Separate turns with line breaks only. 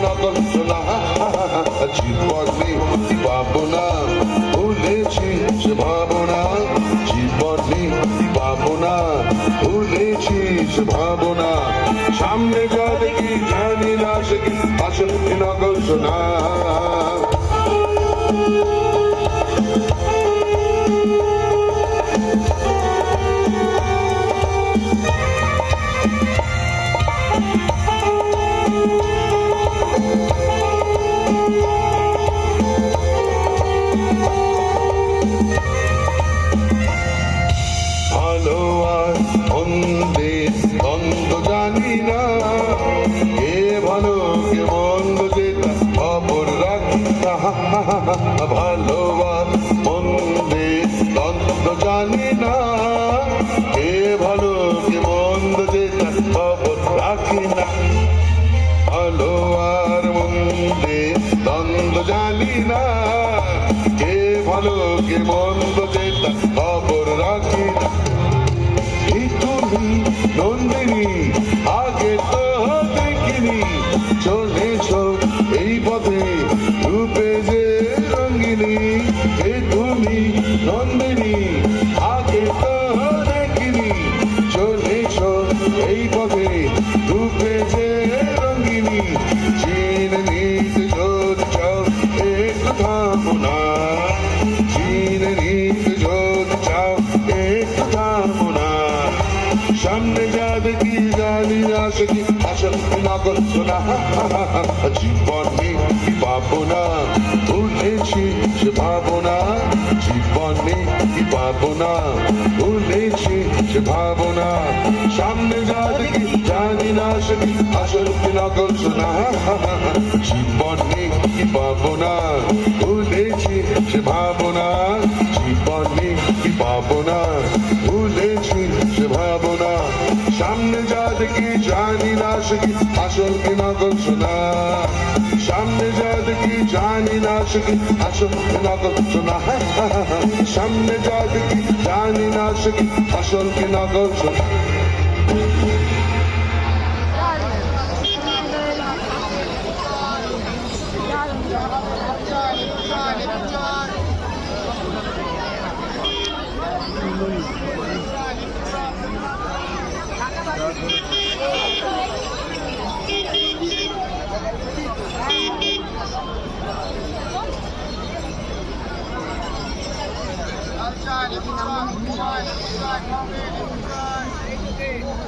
নকল সোনা জীবনে ভাবনা ভুলেছি সে ভাবনা জীবনে ভাবনা ভুলেছি সে ভাবনা সামনে যা দেখি জানি না সে কি আসল নকল সোনা ভালো আর মন্দের দ্বন্দ্ব জানি না কে ভালো কে মন্দ যেটা খবর রাখি না ভালো আর মন্দের দ্বন্দ্ব জানি না কে ভালো কে মন্দ যেটা খবর রাখি না ভালো আর মন্দের দ্বন্দ্ব জানি না কে ভালো কে মন্দ যেটা খবর রাখি না তুমি নন্দিনী আগে তো দেখিনি চলেছ এই পথে রূপে যে রঙ্গিনী হে তুমি নন্দিনী আগে তো দেখিনি চলেছ এই পথে রূপে যে রঙ্গিনী চিনে নিতে যদি চাও একটু থামো না চিনে নিতে যদি চাও একটু থামো না সামনে যা দেখি জানি না সে কি আসল নকল সোনা জীবনে কি ভাবনা ভুলেছি সে ভাবনা জীবনে কি ভাবনা ভুলেছি সে ভাবনা সামনে যা দেখি জানি না সে কি আসল নকল সোনা জীবনে কি ভাবনা ভুলেছি সে ভাবনা জীবনে কি ভাবনা ভুলেছি সে ভাবনা সামনে যা দেখি জানি না সে কি আসল কি নকল সোনা সামনে যা দেখি জানি না সে কি আসল কি নকল সোনা সামনে যা দেখি জানি না সে কি আসল কি নকল সোনা
Outside,